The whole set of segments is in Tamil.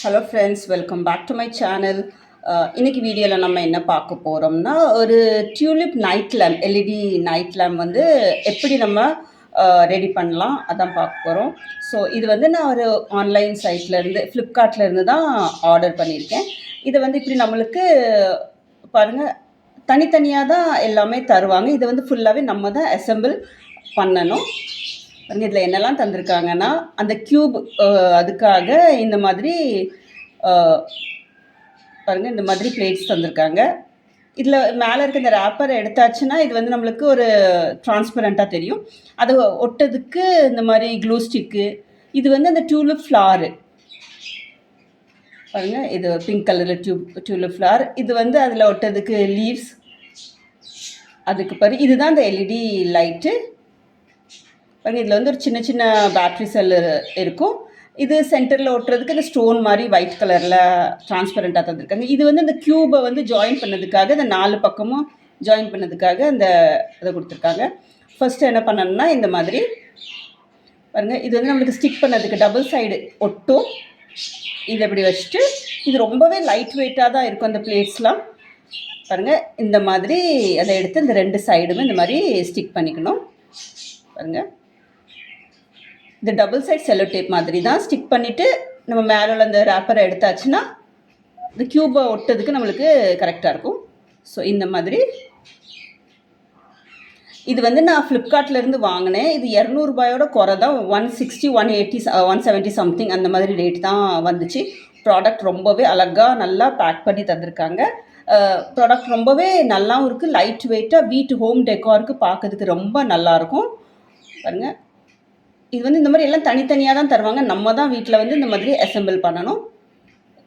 Hello friends, welcome back to my channel. இன்னைக்கு வீடியோவில் நம்ம என்ன பார்க்க போகிறோம்னா, ஒரு tulip night lamp, LED night lamp வந்து எப்படி நம்ம ரெடி பண்ணலாம் அதான் பார்க்க போகிறோம். ஸோ இது வந்து நான் ஒரு ஆன்லைன் சைட்லேருந்து ஃப்ளிப்கார்ட்லேருந்து தான் ஆர்டர் பண்ணியிருக்கேன். இதை வந்து இப்படி நம்மளுக்கு பாருங்கள், தனித்தனியாக தான் எல்லாமே தருவாங்க. இதை வந்து ஃபுல்லாகவே நம்ம தான் அசெம்பிள் பண்ணணும். இதில் என்னெல்லாம் தந்திருக்காங்கன்னா, அந்த க்யூப் அதுக்காக இந்த மாதிரி பாருங்கள், இந்த மாதிரி பிளேட்ஸ் தந்திருக்காங்க. இதில் மேலே இருக்க இந்த ரேப்பர் எடுத்தாச்சுன்னா இது வந்து நம்மளுக்கு ஒரு டிரான்ஸ்பரண்ட்டாக தெரியும். அது ஒட்டதுக்கு இந்த மாதிரி க்ளூ ஸ்டிக்கு. இது வந்து அந்த டியூலிப் ஃப்ளாரு பாருங்கள், இது பிங்க் கலரில் டியூலிப் ஃப்ளார். இது வந்து அதில் ஒட்டதுக்கு லீவ்ஸ். அதுக்கு பிறகு இதுதான் இந்த எல்இடி லைட்டு. பாருங்கள், இதில் வந்து ஒரு சின்ன சின்ன பேட்ரி செல் இருக்கும். இது சென்டரில் ஒட்டுறதுக்கு இந்த ஸ்டோன் மாதிரி ஒயிட் கலரில் டிரான்ஸ்பரண்ட்டாக தந்துருக்காங்க. இது வந்து இந்த க்யூபை வந்து ஜாயின் பண்ணதுக்காக, இந்த 4 பக்கமும் ஜாயின் பண்ணதுக்காக அந்த இதை கொடுத்துருக்காங்க. ஃபஸ்ட்டு என்ன பண்ணணும்னா, இந்த மாதிரி பாருங்கள், இது வந்து நம்மளுக்கு ஸ்டிக் பண்ணதுக்கு டபுள் சைடு ஒட்டும். இதை இப்படி வச்சுட்டு, இது ரொம்பவே லைட் வெயிட்டாக தான் இருக்கும் அந்த பிளேட்ஸ்லாம். பாருங்கள், இந்த மாதிரி அதை எடுத்து இந்த 2 சைடுமே இந்த மாதிரி ஸ்டிக் பண்ணிக்கணும். பாருங்கள், இந்த டபுள் சைட் செல்லோ டேப் மாதிரி தான் ஸ்டிக் பண்ணிவிட்டு நம்ம மேலே உள்ள அந்த ரேப்பரை எடுத்தாச்சுன்னா இந்த க்யூபை ஒட்டுறதுக்கு நம்மளுக்கு கரெக்டாக இருக்கும். ஸோ இந்த மாதிரி இது வந்து நான் ஃப்ளிப்கார்ட்லேருந்து வாங்கினேன். இது 200 ரூபாயோட குறை தான். 160, 180, 170 சம்திங் அந்த மாதிரி ரேட் தான் வந்துச்சு. ப்ராடக்ட் ரொம்பவே அழகாக நல்லா பேக் பண்ணி தந்திருக்காங்க. ப்ராடக்ட் ரொம்பவே நல்லாவும் இருக்குது. லைட் வெயிட்டாக வீட்டு ஹோம் டெக்காருக்கு பார்க்கறதுக்கு ரொம்ப நல்லாயிருக்கும். பாருங்கள், இது வந்து இந்த மாதிரி எல்லாம் தனித்தனியாக தான் தருவாங்க. நம்ம தான் வீட்டில் வந்து இந்த மாதிரி அசெம்பிள் பண்ணணும்.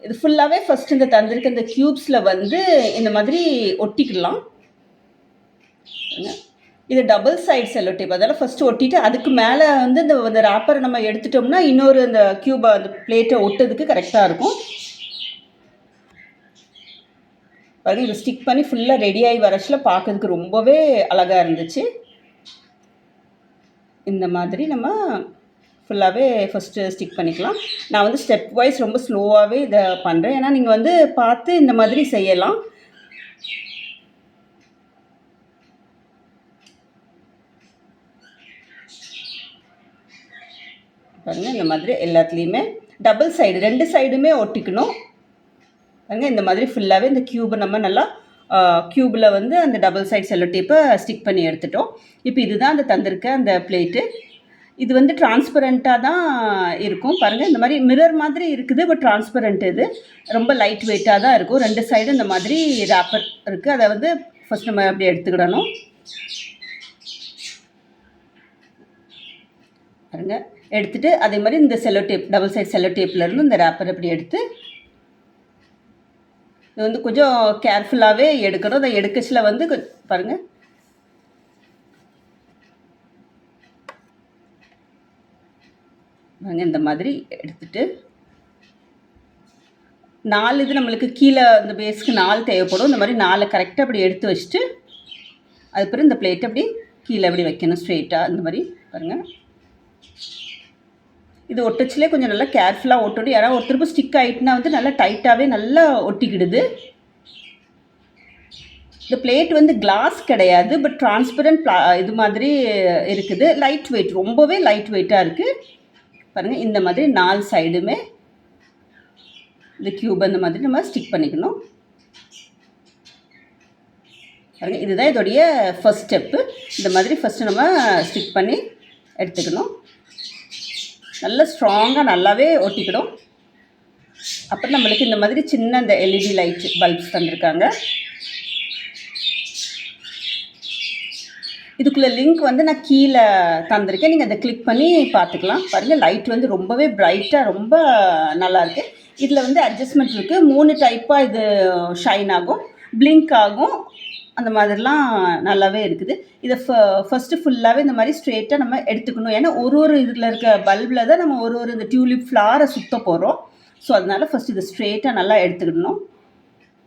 இது ஃபுல்லாகவே ஃபஸ்ட் இந்த தந்திருக்க இந்த க்யூப்ஸில் வந்து இந்த மாதிரி ஒட்டிக்கலாம். இது டபுள் சைட் செல்லோ டேப், அதெல்லாம் ஃபஸ்ட்டு ஒட்டிட்டு அதுக்கு மேலே வந்து இந்த ரேப்பரை நம்ம எடுத்துட்டோம்னா இன்னொரு இந்த க்யூபை அந்த பிளேட்டை ஒட்டுறதுக்கு கரெக்டாக இருக்கும். பாருங்கள், இதை ஸ்டிக் பண்ணி ஃபுல்லாக ரெடியாகி வரச்சில் பார்க்கறதுக்கு ரொம்பவே அழகாக இருந்துச்சு. இந்த மாதிரி நம்ம ஃபுல்லாகவே ஃபஸ்ட்டு ஸ்டிக் பண்ணிக்கலாம். நான் வந்து ஸ்டெப் வைஸ் ரொம்ப ஸ்லோவாகவே இதை பண்ணுறேன். ஏன்னா நீங்கள் வந்து பார்த்து இந்த மாதிரி செய்யலாம். பாருங்கள், இந்த மாதிரி எல்லாத்துலேயுமே டபுள் சைடு 2 சைடுமே ஒட்டிக்கணும். பாருங்கள், இந்த மாதிரி ஃபுல்லாகவே இந்த க்யூபை நம்ம நல்லா க்யூபில் வந்து அந்த டபுள் சைட் செல்லோ டேப்பை ஸ்டிக் பண்ணி எடுத்துட்டோம். இப்போ இதுதான் அந்த தந்திருக்க அந்த பிளேட்டு. இது வந்து டிரான்ஸ்பரண்ட்டாக தான் இருக்கும். பாருங்கள், இந்த மாதிரி மிரர் மாதிரி இருக்குது, பட் டிரான்ஸ்பரண்ட். இது ரொம்ப லைட் வெயிட்டாக தான் இருக்கும். 2 சைடு இந்த மாதிரி ரேப்பர் இருக்குது. அதை வந்து ஃபஸ்ட் நம்ம அப்படி எடுத்துக்கிடணும். பாருங்கள், எடுத்துகிட்டு அதே மாதிரி இந்த cello tape double side cello டேப்லேருந்து இந்த ரேப்பர் அப்படி எடுத்து இது வந்து கொஞ்சம் கேர்ஃபுல்லாகவே எடுக்கணும். அதை எடுக்கச்சில் வந்து பாருங்கள், இந்த மாதிரி எடுத்துட்டு 4 இது நம்மளுக்கு கீழே இந்த பேஸ்க்கு 4 தேவைப்படும். இந்த மாதிரி 4 கரெக்டாக அப்படி எடுத்து வச்சுட்டு அதுக்கப்புறம் இந்த பிளேட்டை அப்படி கீழே அப்படி வைக்கணும் ஸ்ட்ரெயிட்டாக. இந்த மாதிரி பாருங்கள், இது ஒட்டச்சிலே கொஞ்சம் நல்லா கேர்ஃபுல்லாக ஒட்டணும். யாராவது ஒருத்தருக்கு ஸ்டிக் ஆகிட்டுனா வந்து நல்லா டைட்டாகவே நல்லா ஒட்டிக்கிடுது. இந்த பிளேட் வந்து கிளாஸ் கிடையாது, பட் டிரான்ஸ்பரண்ட் இது மாதிரி இருக்குது. லைட் வெயிட், ரொம்பவே லைட் வெயிட்டாக இருக்குது. பாருங்கள், இந்த மாதிரி 4 சைடுமே இந்த க்யூப் அந்த மாதிரி நம்ம ஸ்டிக் பண்ணிக்கணும். பாருங்கள், இதுதான் இதோடைய ஃபஸ்ட் ஸ்டெப்பு. இந்த மாதிரி ஃபஸ்ட்டு நம்ம ஸ்டிக் பண்ணி எடுத்துக்கணும். நல்லா ஸ்ட்ராங்காக நல்லாவே ஒட்டிக்கணும். அப்புறம் நம்மளுக்கு இந்த மாதிரி சின்ன இந்த எல்இடி லைட் பல்ப்ஸ் தந்திருக்காங்க. இதுக்குள்ளே லிங்க் வந்து நான் கீழே தந்திருக்கேன், நீங்கள் அதை கிளிக் பண்ணி பார்த்துக்கலாம். பாருங்கள், லைட் வந்து ரொம்பவே பிரைட்டாக ரொம்ப நல்லாயிருக்கு. இதில் வந்து அட்ஜஸ்ட்மெண்ட் இருக்குது. 3 டைப்பாக இது ஷைன் ஆகும், பிளிங்க் ஆகும், அந்த மாதிரிலாம் நல்லாவே இருக்குது. இதை ஃபஸ்ட்டு ஃபுல்லாகவே இந்த மாதிரி ஸ்ட்ரெயிட்டாக நம்ம எடுத்துக்கணும். ஏன்னா ஒரு இதில் இருக்க பல்பில் தான் நம்ம ஒரு இந்த டியூலிப் ஃப்ளாரை சுற்ற போகிறோம். ஸோ அதனால் ஃபஸ்ட் இதை ஸ்ட்ரெயிட்டாக நல்லா எடுத்துக்கிடணும்.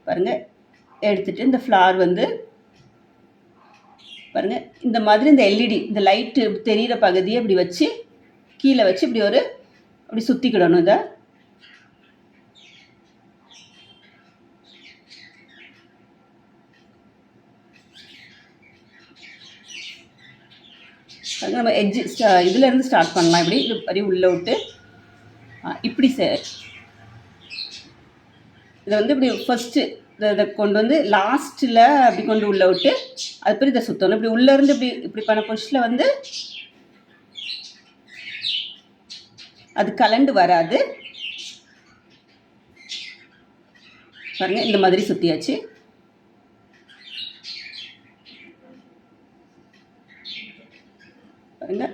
பாருங்கள், எடுத்துகிட்டு இந்த ஃப்ளார் வந்து பாருங்கள், இந்த மாதிரி இந்த எல்இடி இந்த லைட்டு தெரிகிற பகுதியை இப்படி வச்சு கீழே வச்சு இப்படி அப்படி சுற்றிக்கிடணும். இதை நம்ம எட்ஜு இதுலேருந்து ஸ்டார்ட் பண்ணலாம். இப்படி இது மாதிரி உள்ளே விட்டு இப்படி இதை வந்து இப்படி ஃபஸ்ட்டு இதை கொண்டு வந்து லாஸ்ட்டில் அப்படி கொண்டு உள்ளே விட்டு அதுக்கப்புறம் இதை சுற்றணும். இப்படி உள்ளேருந்து இப்படி பண்ண பொசிஷனில் வந்து அது கலண்டு வராது. பாருங்க, இந்த மாதிரி சுற்றியாச்சு. பாருங்க,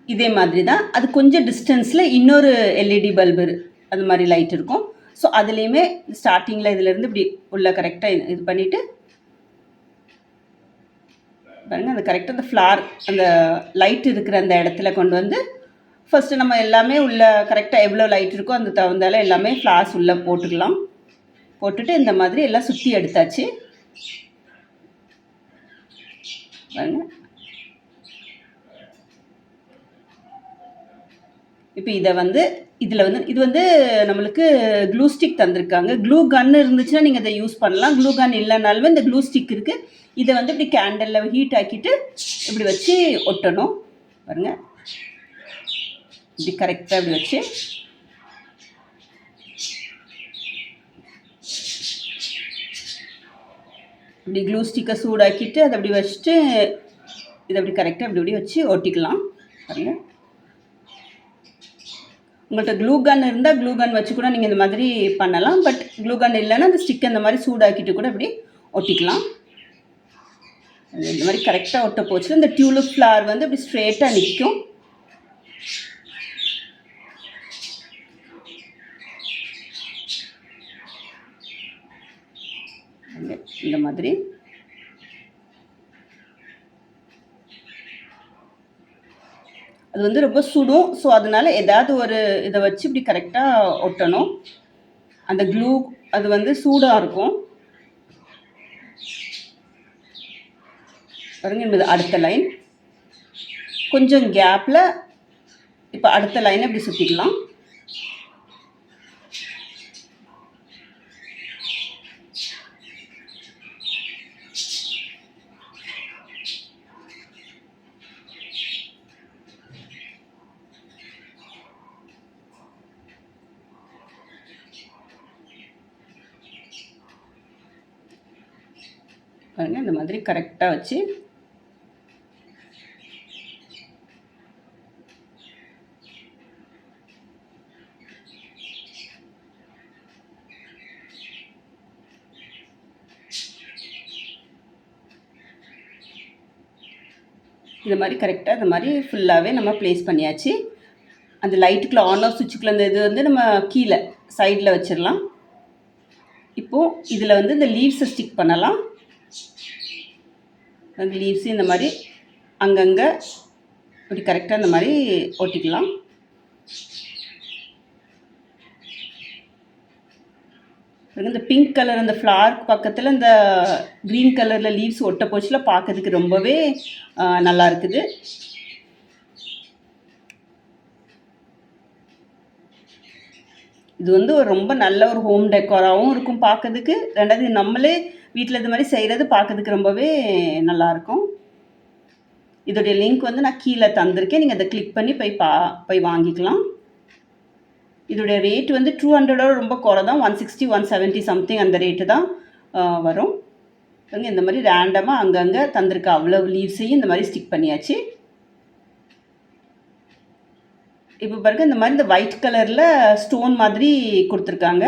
இதே மாதிரி தான். அது கொஞ்சம் டிஸ்டன்ஸில் இன்னொரு எல்இடி பல்பு அது மாதிரி லைட் இருக்கும். ஸோ அதுலேயுமே ஸ்டார்டிங்கில் இதிலேருந்து இப்படி உள்ள கரெக்டாக இது பண்ணிவிட்டு பாருங்கள், அந்த கரெக்டாக அந்த ஃப்ளார் அந்த லைட் இருக்கிற அந்த இடத்துல கொண்டு வந்து ஃபஸ்ட்டு நம்ம எல்லாமே உள்ள கரெக்டாக எவ்வளோ லைட் இருக்கோ அந்த தகுந்தால எல்லாமே ஃப்ளார்ஸ் உள்ளே போட்டுக்கலாம். போட்டுட்டு இந்த மாதிரி எல்லாம் சுற்றி எடுத்தாச்சு. பாருங்க, இப்போ இதை வந்து இதில் வந்து இது வந்து நம்மளுக்கு க்ளூ ஸ்டிக் தந்திருக்காங்க. க்ளூ கன் இருந்துச்சுன்னா நீங்கள் இதை யூஸ் பண்ணலாம். க்ளூ கன் இல்லைனாலுமே இந்த க்ளூ ஸ்டிக் இருக்குது. இதை வந்து இப்படி கேண்டலில் ஹீட் ஆக்கிட்டு இப்படி வச்சு ஒட்டணும். பாருங்கள், இப்படி கரெக்டாக இப்படி வச்சு இப்படி க்ளூ ஸ்டிக்கை சூடாக்கிட்டு அதை அப்படி வச்சுட்டு இதை அப்படி கரெக்டாக இப்படி வச்சு ஒட்டிக்கலாம். பாருங்கள், உங்கள்கிட்ட க்ளூ கன் இருந்தால் க்ளூ கன் வச்சு கூட நீங்கள் இந்த மாதிரி பண்ணலாம். பட் க்ளூ கன் இல்லைன்னா அந்த ஸ்டிக்கை இந்த மாதிரி சூடாக்கிட்டு கூட இப்படி ஒட்டிக்கலாம். இந்த மாதிரி கரெக்டாக ஒட்ட போச்சு. இந்த டியூலிப் ஃப்ளவர் வந்து இப்படி ஸ்ட்ரெயிட்டாக நிற்கும். இந்த மாதிரி அது வந்து ரொம்ப சுடும். ஸோ அதனால ஏதாவது ஒரு இதை வச்சு இப்படி கரெக்டாக ஒட்டணும். அந்த க்ளூ அது வந்து சூடாக இருக்கும். பாருங்க, இது அடுத்த லைன் கொஞ்சம் கேப்பில் இப்போ அடுத்த லைனை இப்படி சுற்றிக்கலாம். பாருங்க, இந்த மாதிரி கரெக்டாக வச்சு இந்த மாதிரி கரெக்டாக இந்த மாதிரி ஃபுல்லாகவே நம்ம ப்ளேஸ் பண்ணியாச்சு. அந்த லைட்டுக்குள்ள ஆன் ஆஃப் சுவிட்சுக்குள்ள அந்த இது வந்து நம்ம கீழே சைடில் வச்சிடலாம். இப்போது இதில் வந்து இந்த லீவ்ஸை ஸ்டிக் பண்ணலாம். அந்த லீவ்ஸு இந்த மாதிரி அங்கங்கே இப்படி கரெக்டாக இந்த மாதிரி ஒட்டிக்கலாம். இந்த பிங்க் கலர் அந்த ஃப்ளார் பக்கத்தில் இந்த க்ரீன் கலரில் லீவ்ஸ் ஒட்ட போச்சுல பார்க்கறதுக்கு ரொம்பவே நல்லா இருக்குது. இது வந்து ஒரு ரொம்ப நல்ல ஒரு ஹோம் டெக்கோராகவும் இருக்கும் பார்க்கறதுக்கு. ரெண்டாவது நம்மளே வீட்டில் இது மாதிரி செய்கிறது பார்க்கறதுக்கு ரொம்பவே நல்லாயிருக்கும். இதோடைய லிங்க் வந்து நான் கீழே தந்திருக்கேன். நீங்கள் அதை கிளிக் பண்ணி போய் வாங்கிக்கலாம். இதோடைய ரேட் வந்து 200 ரொம்ப குறை தான். 160 170 சம்திங் அந்த ரேட்டு தான் வரும். இந்த மாதிரி ரேண்டமாக அங்கங்கே தந்திருக்க அவ்வளோ லீவ்ஸையும் இந்த மாதிரி ஸ்டிக் பண்ணியாச்சு. இப்போ பாருங்க, இந்த மாதிரி இந்த ஒயிட் கலரில் ஸ்டோன் மாதிரி கொடுத்துருக்காங்க.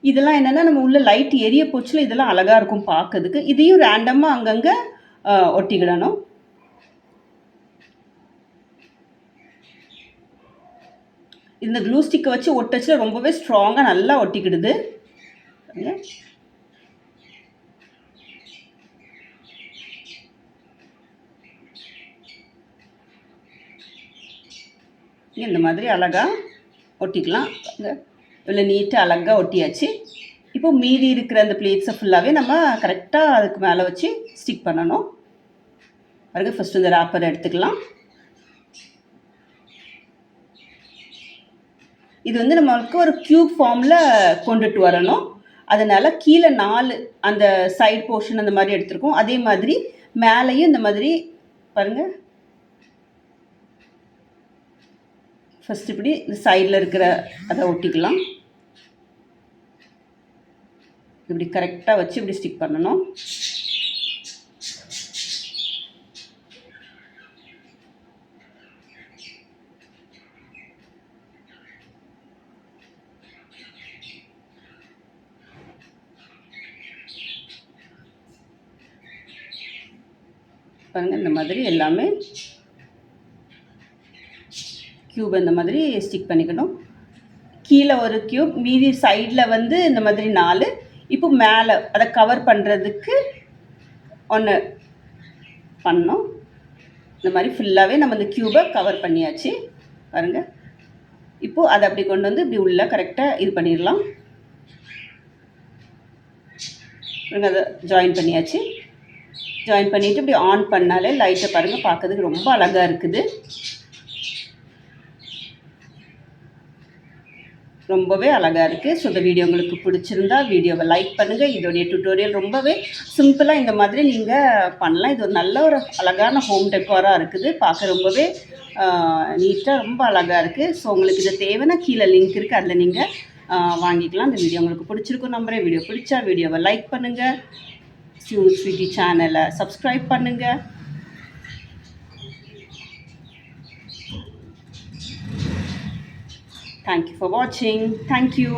இதெல்லாம் என்னென்னா நம்ம உள்ள லைட் எரிய போச்சுல இதெல்லாம் அழகாக இருக்கும் பார்க்கறதுக்கு. இதையும் ரேண்டமாக அங்கங்கே ஒட்டிக்கிடணும். இந்த க்ளூ ஸ்டிக்கை வச்சு ஒட்டச்சில் ரொம்பவே ஸ்ட்ராங்காக நல்லா ஒட்டிக்கிடுது. இந்த மாதிரி அழகாக ஒட்டிக்கலாம். இவ்வளோ நீட்டாக அழகாக ஒட்டியாச்சு. இப்போ மீதி இருக்கிற அந்த பிளேட்ஸை ஃபுல்லாகவே நம்ம கரெக்டாக அதுக்கு மேலே வச்சு ஸ்டிக் பண்ணணும். அதுக்கு ஃபஸ்ட்டு இந்த ராப்பரை எடுத்துக்கலாம். இது வந்து நம்மளுக்கு ஒரு க்யூப் ஃபார்மில் கொண்டுட்டு வரணும். அதனால் கீழே 4 அந்த சைட் போர்ஷன் அந்த மாதிரி எடுத்துருக்கோம். அதே மாதிரி மேலேயும் இந்த மாதிரி பாருங்கள் ஃபஸ்ட் இப்படி இந்த சைடில் இருக்கிற அதை ஒட்டிக்கலாம். இப்படி கரெக்டாக வச்சு இப்படி ஸ்டிக் பண்ணணும். பாருங்கள், இந்த மாதிரி எல்லாமே க்யூப் இந்த மாதிரி ஸ்டிக் பண்ணிக்கணும். கீழே ஒரு க்யூப், மீதி சைடில் வந்து இந்த மாதிரி 4. இப்போ மேலே அதை கவர் பண்ணுறதுக்கு ஒன்று பண்ணோம். இந்த மாதிரி ஃபுல்லாகவே நம்ம இந்த க்யூபை கவர் பண்ணியாச்சு. பாருங்கள், இப்போது அதை அப்படி கொண்டு வந்து இப்படி உள்ளே கரெக்டாக இது பண்ணிடலாம். பாருங்கள், அதை ஜாயின் பண்ணியாச்சு. ஜாயின் பண்ணிவிட்டு இப்படி ஆன் பண்ணாலே லைட்டை பாருங்கள், பார்க்கறதுக்கு ரொம்ப அழகாக இருக்குது. ரொம்பவே அழகாக இருக்குது. ஸோ இந்த வீடியோ உங்களுக்கு பிடிச்சிருந்தா வீடியோவை லைக் பண்ணுங்கள். இதோடைய டுட்டோரியல் ரொம்பவே சிம்பிளாக இந்த மாதிரி நீங்கள் பண்ணலாம். இது ஒரு நல்ல ஒரு அழகான ஹோம் டெக்கோராக இருக்குது. பார்க்க ரொம்பவே நீட்டாக ரொம்ப அழகாக இருக்குது. ஸோ உங்களுக்கு இது தேவைன்னா கீழே லிங்க் இருக்குது, அதில் நீங்கள் வாங்கிக்கலாம். இந்த வீடியோ உங்களுக்கு பிடிச்சிருக்கும் நம்புறேன். வீடியோ பிடிச்சா வீடியோவை லைக் பண்ணுங்கள். ஸ்வீட்டி சேனலை சப்ஸ்கிரைப் பண்ணுங்கள். Thank you for watching. Thank you.